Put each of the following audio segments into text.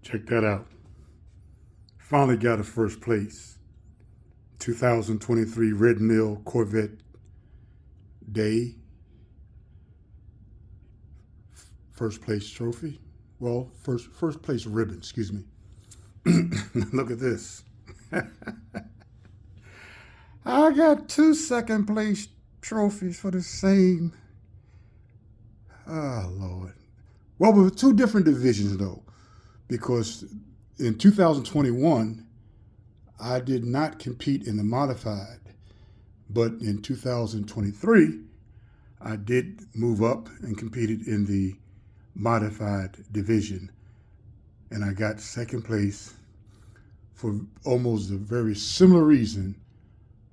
Check that out. Finally got a first place. 2023 Red Mill Corvette Day first place trophy. Well, first place ribbon, excuse me. Look at this. I got two second place trophies for the same. Oh, Lord. Well, with two different divisions, though, because in 2021, I did not compete in the modified, but in 2023, I did move up and competed in the modified division, and I got second place for almost a very similar reason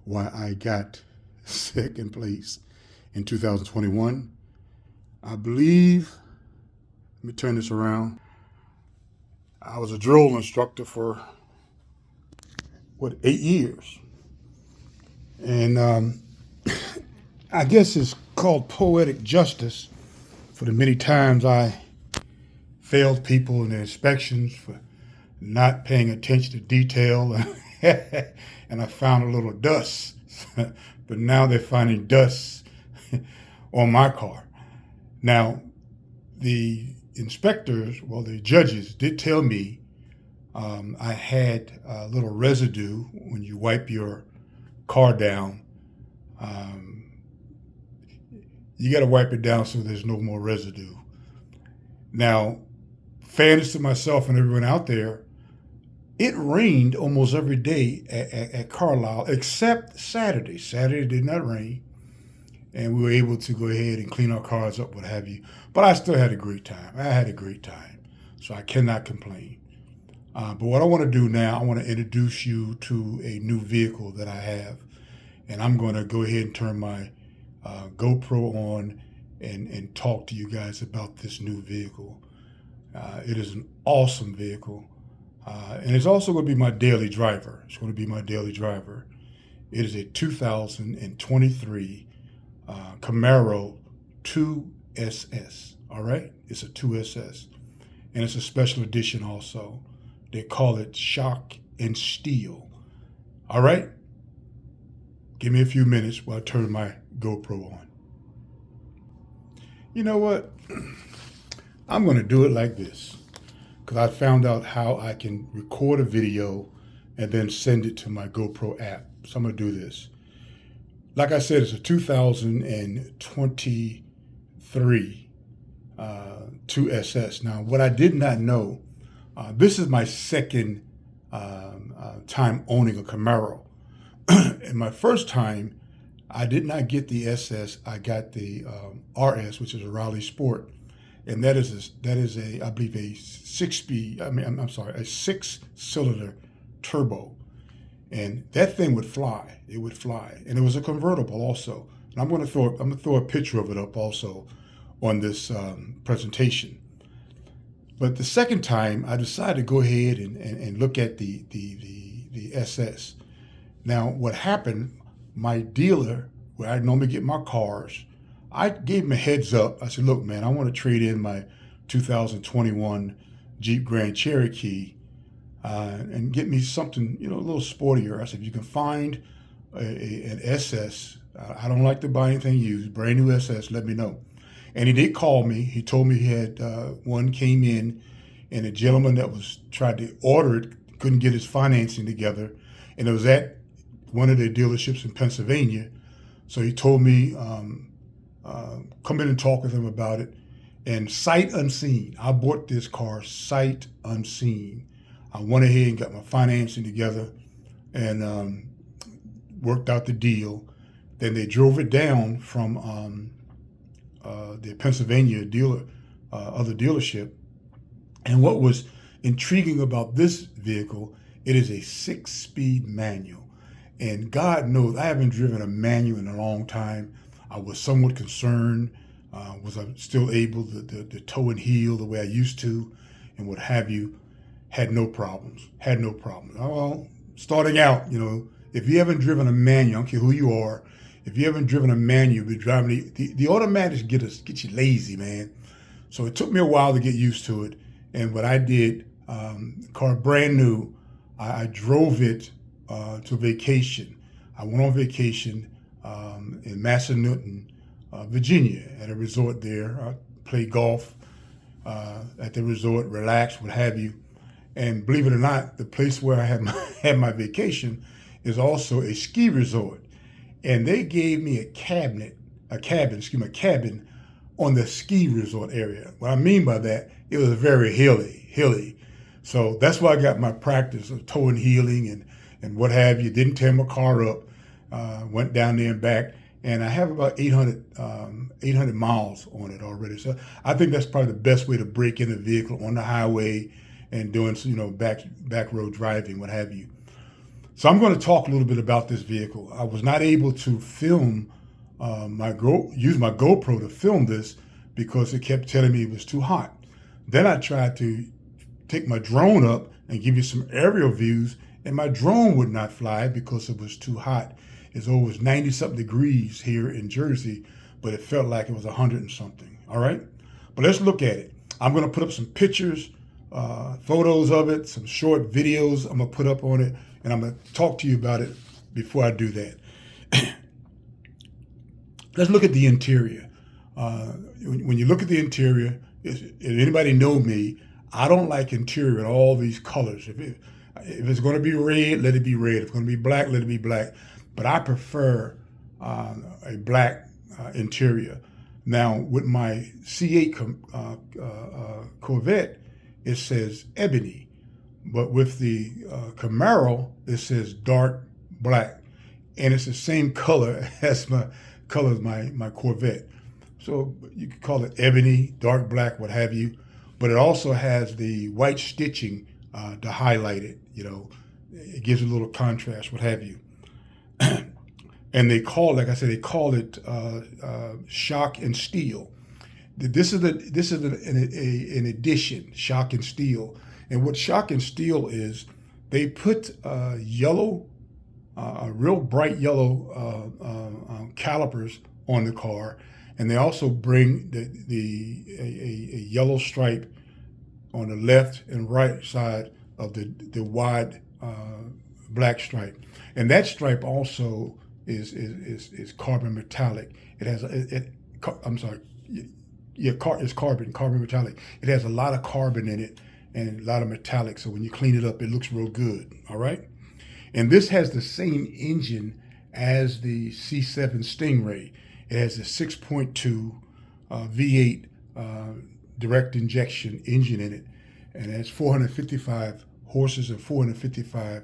why I got second place in 2021. I believe, let me turn this around. I was a drill instructor for 8 years, and I guess it's called poetic justice for the many times I failed people in their inspections for not paying attention to detail, and I found a little dust. But now they're finding dust on my car. Now, the inspectors, well, the judges did tell me I had a little residue when you wipe your car down. You got to wipe it down so there's no more residue. Now, fairness to myself and everyone out there, it rained almost every day at Carlisle except Saturday. Saturday did not rain, and we were able to go ahead and clean our cars up, what have you. But I still had a great time. I had a great time, so I cannot complain. But what I want to do now, I want to introduce you to a new vehicle that I have, and I'm going to go ahead and turn my GoPro on and talk to you guys about this new vehicle. It is an awesome vehicle, and it's also going to be my daily driver. It's going to be my daily driver. It is a 2023 Camaro 2SS. All right, it's a 2SS, and it's a special edition also. They call it Shock and Steel. All right, give me a few minutes while I turn my GoPro on. You know what? I'm going to do it like this because I found out how I can record a video and then send it to my GoPro app. So I'm going to do this. Like I said, it's a 2023 2SS. Now, what I did not know, this is my second time owning a Camaro. And my first time, I did not get the SS. I got the RS, which is a Raleigh Sport, and that is a I believe a 6-speed. A 6-cylinder turbo, and that thing would fly. It would fly, and it was a convertible also. And I'm going to throw a picture of it up also on this presentation. But the second time, I decided to go ahead and look at the SS. Now, what happened? My dealer, where I normally get my cars, I gave him a heads up. I said, look, man, I want to trade in my 2021 Jeep Grand Cherokee and get me something, a little sportier. I said, if you can find an SS, I don't like to buy anything used, brand new SS, let me know. And he did call me. He told me he had one came in, and a gentleman that was tried to order it couldn't get his financing together, and it was at one of their dealerships in Pennsylvania. So he told me, come in and talk with him about it. And sight unseen, I bought this car sight unseen. I went ahead and got my financing together and worked out the deal. Then they drove it down from the Pennsylvania other dealership. And what was intriguing about this vehicle, it is a 6-speed manual. And God knows I haven't driven a manual in a long time. I was somewhat concerned. Was I still able to tow and heel the way I used to and what have you? Had no problems. Well, starting out, if you haven't driven a manual, I don't care who you are, if you haven't driven a manual, you've been driving the automatics get you lazy, man. So it took me a while to get used to it. And what I did, car brand new. I drove it to vacation. I went on vacation in Massanutten, Virginia, at a resort there. I played golf at the resort, relaxed, what have you. And believe it or not, the place where I had my vacation is also a ski resort. And they gave me a cabin on the ski resort area. What I mean by that, it was very hilly. So that's why I got my practice of toe and heeling and what have you. Didn't tear my car up. Went down there and back. And I have about 800 miles on it already. So I think that's probably the best way to break in a vehicle on the highway and doing, back road driving, what have you. So I'm going to talk a little bit about this vehicle. I was not able to film use my GoPro to film this because it kept telling me it was too hot. Then I tried to take my drone up and give you some aerial views, and my drone would not fly because it was too hot. It's always 90-something degrees here in Jersey, but it felt like it was 100 and something, all right? But let's look at it. I'm going to put up some pictures, photos of it, some short videos I'm going to put up on it, and I'm going to talk to you about it before I do that. Let's look at the interior. When you look at the interior, if anybody know me, I don't like interior in all these colors. If it's going to be red, let it be red. If it's going to be black, let it be black. But I prefer a black interior. Now, with my C8 Corvette, it says ebony. But with the Camaro, it says dark black. And it's the same color as my Corvette. So you could call it ebony, dark black, what have you. But it also has the white stitching to highlight it. It gives a little contrast, what have you. And they call it shock and steel. This is an addition, shock and steel. And what shock and steel is, they put real bright yellow calipers on the car, and they also bring a yellow stripe on the left and right side of the wide black stripe. And that stripe also is carbon metallic. It's carbon metallic. It has a lot of carbon in it and a lot of metallic. So when you clean it up, it looks real good. All right. And this has the same engine as the C7 Stingray. It has a 6.2 V8 direct injection engine in it, and it has 455 horses and 455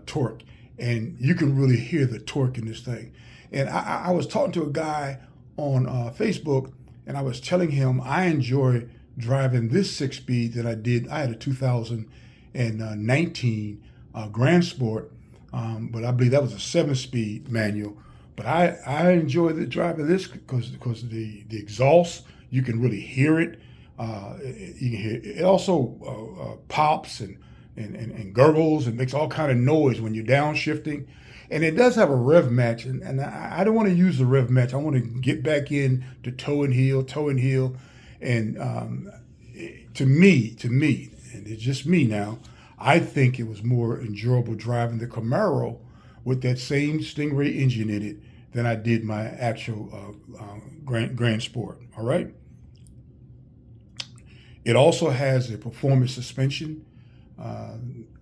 torque. And you can really hear the torque in this thing. And I was talking to a guy on Facebook, and I was telling him I enjoy driving this 6-speed that I did. I had a 2019 Grand Sport, but I believe that was a 7-speed manual. But I enjoy driving this because of the exhaust. You can really hear it. You can hear it also pops and gurgles and makes all kind of noise when you're downshifting. And it does have a rev match, and I don't want to use the rev match. I want to get back in to toe and heel. And to me, and it's just me now, I think it was more enjoyable driving the Camaro with that same Stingray engine in it than I did my actual Grand Sport. All right. It also has a performance suspension.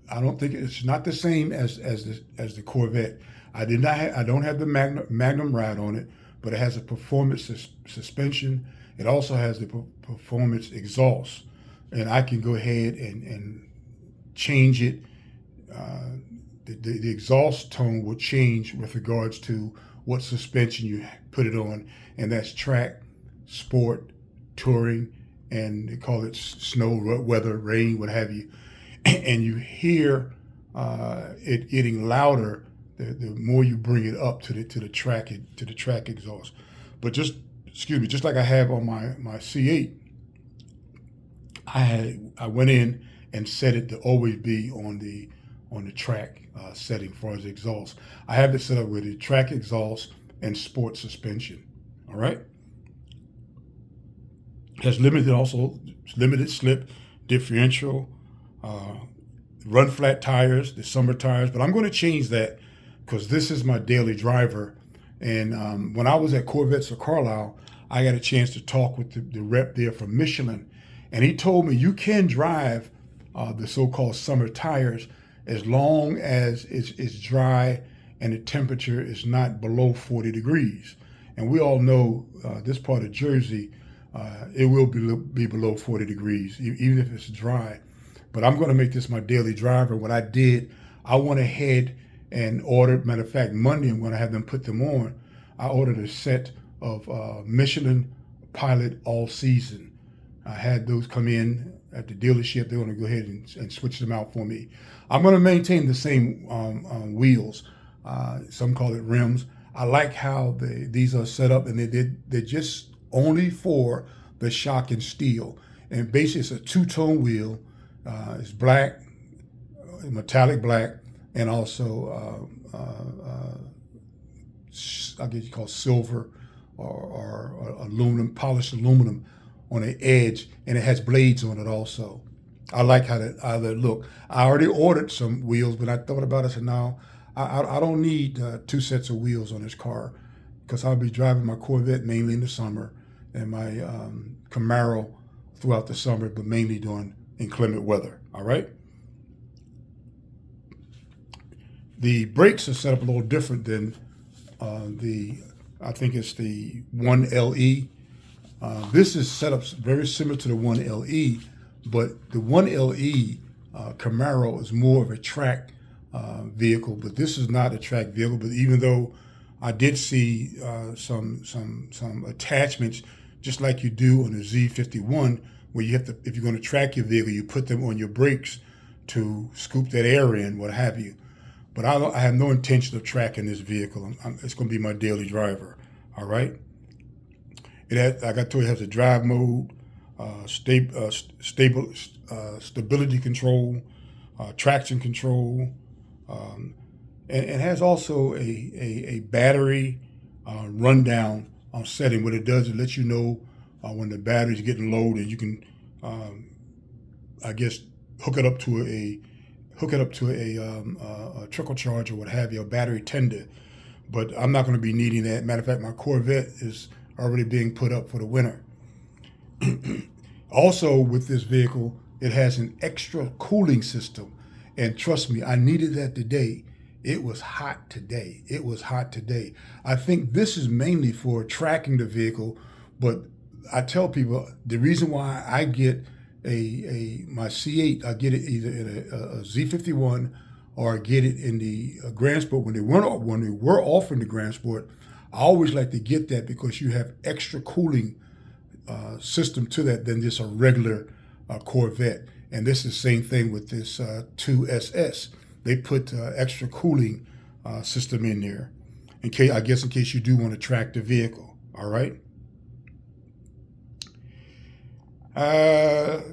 I don't think it's not the same as the Corvette. I don't have the Magnum ride on it, but it has a performance suspension. It also has the performance exhaust, and I can go ahead and change it. The exhaust tone will change with regards to what suspension you put it on, and that's track, sport, touring, and they call it snow, weather, rain, what have you. And you hear it getting louder the more you bring it up to the track exhaust. But just like I have on my C8, I went in and set it to always be on the track setting for as exhaust. I have it set up with the track exhaust and sport suspension. All right. It has limited slip differential. run flat tires, the summer tires, but I'm going to change that because this is my daily driver. And when I was at Corvettes of Carlisle, I got a chance to talk with the rep there from Michelin, and he told me you can drive the so-called summer tires as long as it's dry and the temperature is not below 40 degrees. And we all know this part of Jersey, it will be below 40 degrees, even if it's dry. But I'm going to make this my daily driver. What I did, I went ahead and ordered, matter of fact, Monday I'm going to have them put them on. I ordered a set of Michelin Pilot All Season. I had those come in at the dealership. They're going to go ahead and switch them out for me. I'm going to maintain the same wheels. Some call it rims. I like how these are set up, and they're just only for the shock and steel. And basically, it's a two-tone wheel. It's black, metallic black, and also I guess you call silver or aluminum, polished aluminum on the edge, and it has blades on it also. I like how that look. I already ordered some wheels, but I thought about it and said, no, I don't need two sets of wheels on this car because I'll be driving my Corvette mainly in the summer and my Camaro throughout the summer, but mainly during inclement weather. All right. The brakes are set up a little different than I think it's the 1LE. This is set up very similar to the 1LE, but the 1LE Camaro is more of a track vehicle, but this is not a track vehicle. But even though I did see some attachments, just like you do on the Z51, where you have to, if you're going to track your vehicle, you put them on your brakes to scoop that air in, what have you. But I have no intention of tracking this vehicle. It's going to be my daily driver. All right. It has, like I told you, it has a drive mode, stability control, traction control, and it has also a battery rundown setting. What it does, it lets you know when the battery's getting low, and you can, I guess, hook it up to a trickle charge or what have you, a battery tender. But I'm not going to be needing that. Matter of fact, my Corvette is already being put up for the winter. Also, with this vehicle, it has an extra cooling system. And trust me, I needed that today. It was hot today. It was hot today. I think this is mainly for tracking the vehicle, but I tell people the reason why I get my C8, I get it either in a Z51 or I get it in the Grand Sport. When they were offering the Grand Sport, I always like to get that because you have extra cooling system to that than just a regular Corvette. And this is the same thing with this 2SS. They put extra cooling system in there, in case you do want to track the vehicle. All right. Let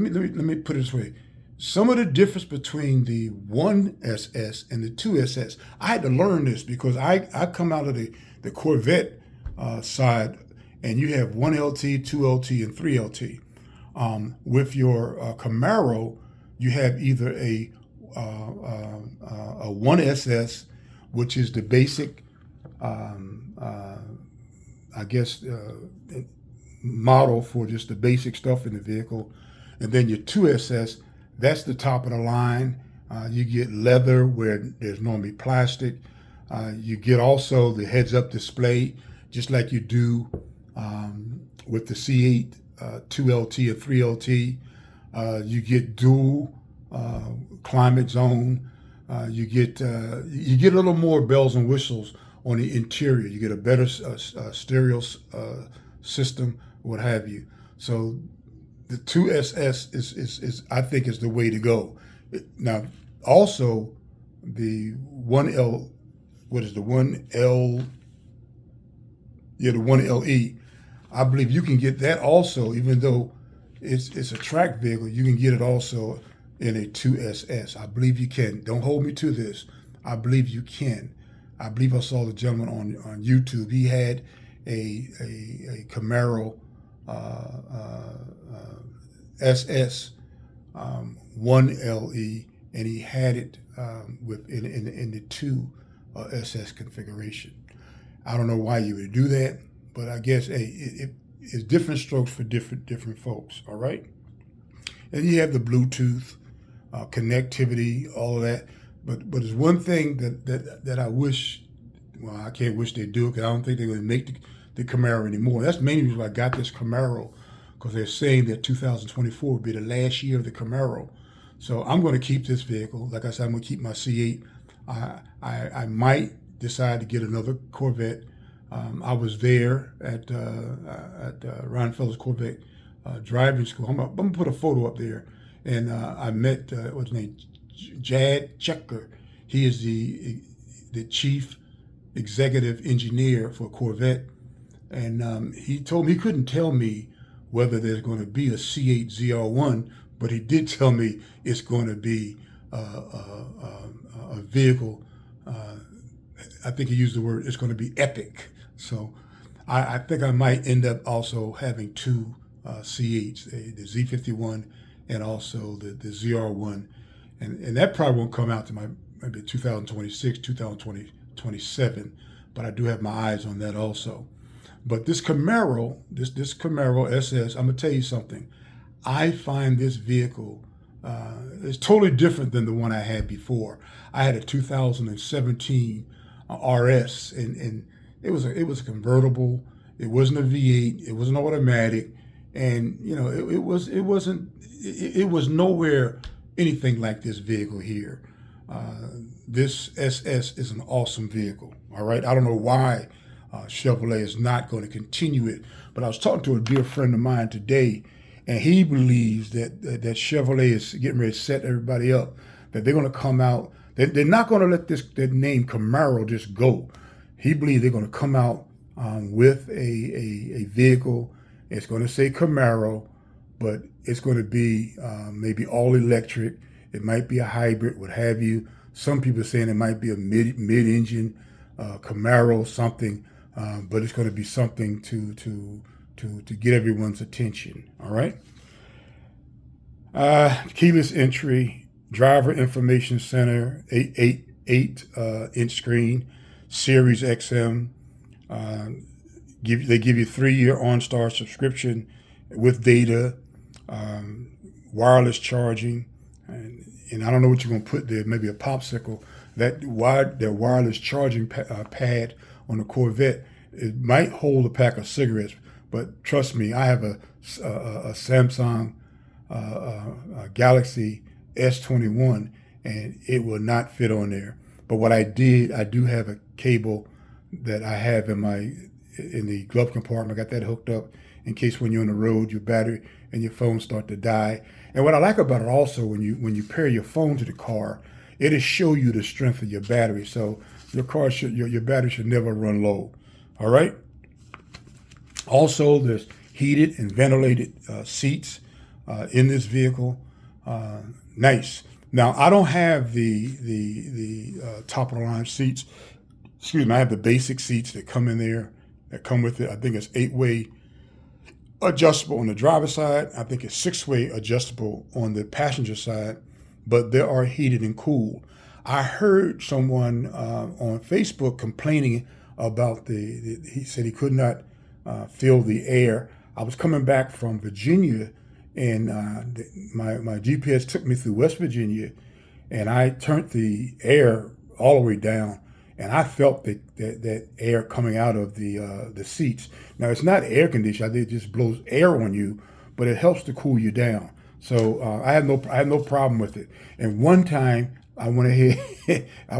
me put it this way. Some of the difference between the 1SS and the 2SS, I had to learn this because I come out of the Corvette side, and you have 1LT, 2LT, and 3LT. With your Camaro, you have either a 1SS, which is the basic, model for just the basic stuff in the vehicle, and then your 2SS, that's the top of the line. You get leather where there's normally plastic. You get also the heads-up display, just like you do with the C8, 2LT, or 3LT. You get dual climate zone. You get a little more bells and whistles on the interior. You get a better stereo system, what have you. So the 2SS is I think is the way to go. Now, also the 1L, what is the 1L? Yeah, the 1LE. I believe you can get that also, even though it's a track vehicle. You can get it also in a 2SS. I believe you can. Don't hold me to this. I believe you can. I believe I saw the gentleman on YouTube. He had a Camaro. SS 1LE, and he had it with in the 2 SS configuration. I don't know why you would do that, but I guess it's different strokes for different folks. All right, and you have the Bluetooth connectivity, all of that. But there's one thing that I wish. Well, I can't wish they do, because I don't think they're going to make the Camaro anymore. That's mainly reason why I got this Camaro, because they're saying that 2024 will be the last year of the Camaro. So I'm going to keep this vehicle. Like I said, I'm going to keep my C8. I might decide to get another Corvette. I was there at Ron Fellows Corvette driving school. I'm going to put a photo up there. And I met, what's his name, Jad Checker. He is the chief executive engineer for Corvette. And he told me he couldn't tell me whether there's going to be a C8 ZR1, but he did tell me it's going to be a vehicle. I think he used the word, it's going to be epic. So I think I might end up also having 2 C8s, the Z51 and also the ZR1. And that probably won't come out to maybe 2026, 2027, but I do have my eyes on that also. But this Camaro, this Camaro SS, I'm gonna tell you something. I find this vehicle is totally different than the one I had before. I had a 2017 RS, and it was a convertible. It wasn't a V8. It wasn't automatic, and you know it was nowhere anything like this vehicle here. This SS is an awesome vehicle. All right, I don't know why Chevrolet is not going to continue it, but I was talking to a dear friend of mine today, and he believes that Chevrolet is getting ready to set everybody up, that they're going to come out. They're not going to let that name Camaro just go. He believes they're going to come out with a vehicle. It's going to say Camaro, but it's going to be maybe all electric. It might be a hybrid, what have you. Some people are saying it might be a mid-engine Camaro, something, but it's going to be something to get everyone's attention. All right. Keyless entry, driver information center, 8-inch screen, Sirius XM. They give you 3-year OnStar subscription with data, wireless charging, and I don't know what you're going to put there. Maybe a popsicle. That wireless charging pad on the Corvette, it might hold a pack of cigarettes, but trust me, I have a Samsung Galaxy S21, and it will not fit on there. But what I do have a cable that I have in the glove compartment. I got that hooked up in case when you're on the road, your battery and your phone start to die. And what I like about it also, when you pair your phone to the car, it'll show you the strength of your battery. So your battery should never run low. All right. Also, there's heated and ventilated seats in this vehicle. Nice. Now, I don't have the top of the line seats. Excuse me. I have the basic seats that come in there, that come with it. I think it's 8-way adjustable on the driver's side. I think it's 6-way adjustable on the passenger side, but they are heated and cooled. I heard someone on Facebook complaining about he said he could not feel the air. I was coming back from Virginia, and my GPS took me through West Virginia, and I turned the air all the way down, and I felt that air coming out of the seats. Now, it's not air conditioned. It just blows air on you, but it helps to cool you down. So I had no problem with it. And one time I went ahead, I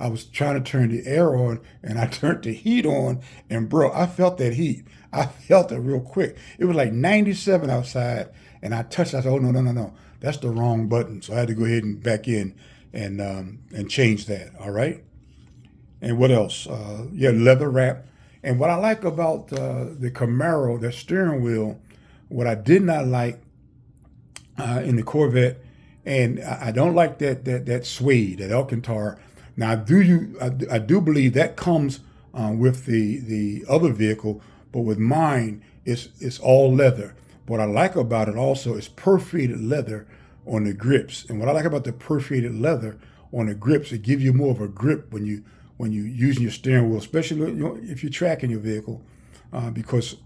was trying to turn the air on, and I turned the heat on, and bro, I felt that heat. I felt it real quick. It was like 97 outside, and I touched it. I said, oh, no. That's the wrong button. So I had to go ahead and back in and change that. All right. And what else? Leather wrap. And what I like about the Camaro, the steering wheel, what I did not like in the Corvette, and I don't like that suede, that Alcantara. Now I do believe that comes with the other vehicle, but with mine it's all leather. What I like about it also is perforated leather on the grips. And what I like about the perforated leather on the grips, it gives you more of a grip when you using your steering wheel, especially if you're tracking your vehicle, because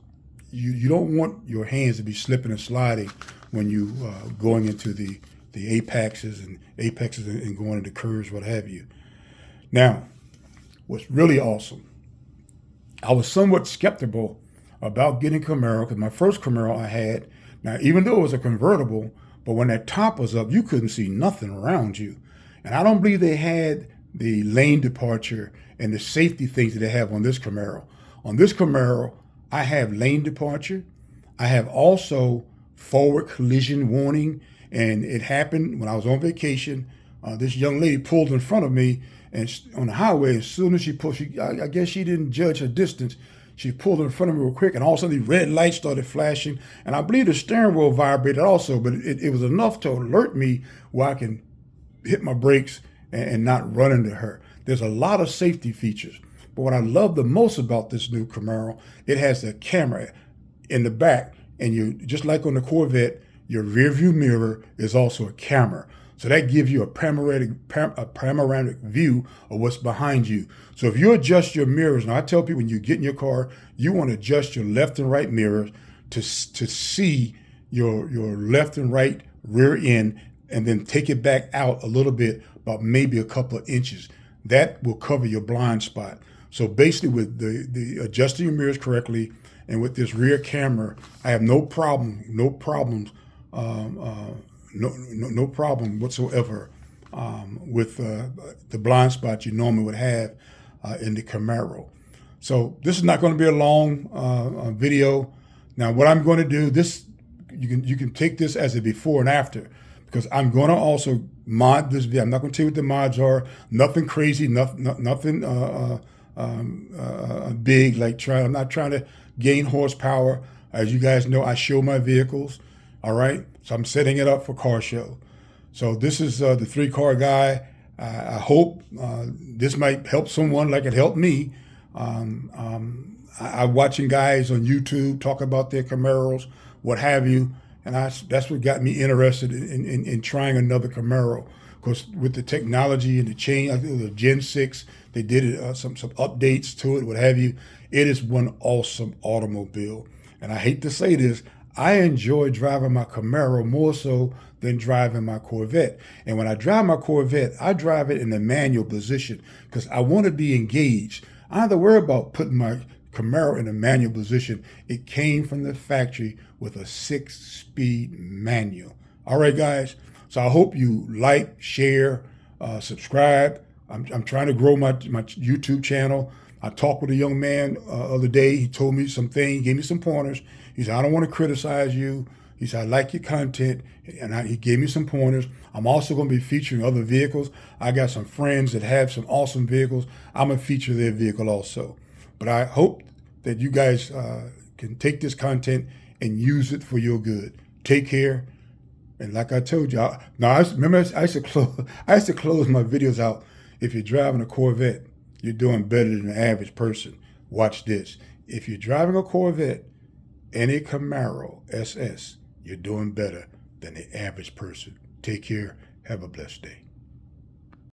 you don't want your hands to be slipping and sliding when you going into the apexes and going into curves, what have you. Now, what's really awesome, I was somewhat skeptical about getting Camaro because my first Camaro I had, now even though it was a convertible, but when that top was up, you couldn't see nothing around you. And I don't believe they had the lane departure and the safety things that they have on this Camaro. On this Camaro, I have lane departure. I have also forward collision warning. And it happened when I was on vacation. This young lady pulled in front of me and on the highway. As soon as she pulled, I guess she didn't judge her distance. She pulled in front of me real quick, and all of a sudden the red lights started flashing. And I believe the steering wheel vibrated also, but it was enough to alert me where I can hit my brakes and not run into her. There's a lot of safety features. But what I love the most about this new Camaro, it has a camera in the back, and you just like on the Corvette, your rear view mirror is also a camera. So that gives you a panoramic view of what's behind you. So if you adjust your mirrors, now I tell people when you get in your car, you want to adjust your left and right mirrors to see your left and right rear end, and then take it back out a little bit, about maybe a couple of inches. That will cover your blind spot. So basically with the adjusting your mirrors correctly and with this rear camera, I have no problems whatsoever with the blind spot you normally would have in the Camaro. So this is not going to be a long video. Now what I'm going to do, this you can take this as a before and after, because I'm going to also mod this video. I'm not going to tell you what the mods are. Nothing crazy, nothing big. I'm not trying to gain horsepower. As you guys know, I show my vehicles. All right, so I'm setting it up for car show. So this is the 3-car guy. I hope this might help someone like it helped me. I'm watching guys on YouTube talk about their Camaros, what have you, and that's what got me interested in trying another Camaro. Because with the technology and the change, I think it was a Gen 6, they did some updates to it, what have you. It is one awesome automobile. And I hate to say this, I enjoy driving my Camaro more so than driving my Corvette. And when I drive my Corvette, I drive it in the manual position because I want to be engaged. I don't have to worry about putting my Camaro in a manual position. It came from the factory with a 6-speed manual. All right, guys. So I hope you like, share, subscribe. I'm trying to grow my YouTube channel. I talked with a young man the other day. He told me some things, gave me some pointers. He said, I don't want to criticize you. He said, I like your content. And he gave me some pointers. I'm also going to be featuring other vehicles. I got some friends that have some awesome vehicles. I'm going to feature their vehicle also. But I hope that you guys can take this content and use it for your good. Take care. And like I told you, I used to close my videos out. If you're driving a Corvette, you're doing better than the average person. Watch this. If you're driving a Corvette and a Camaro SS, you're doing better than the average person. Take care. Have a blessed day.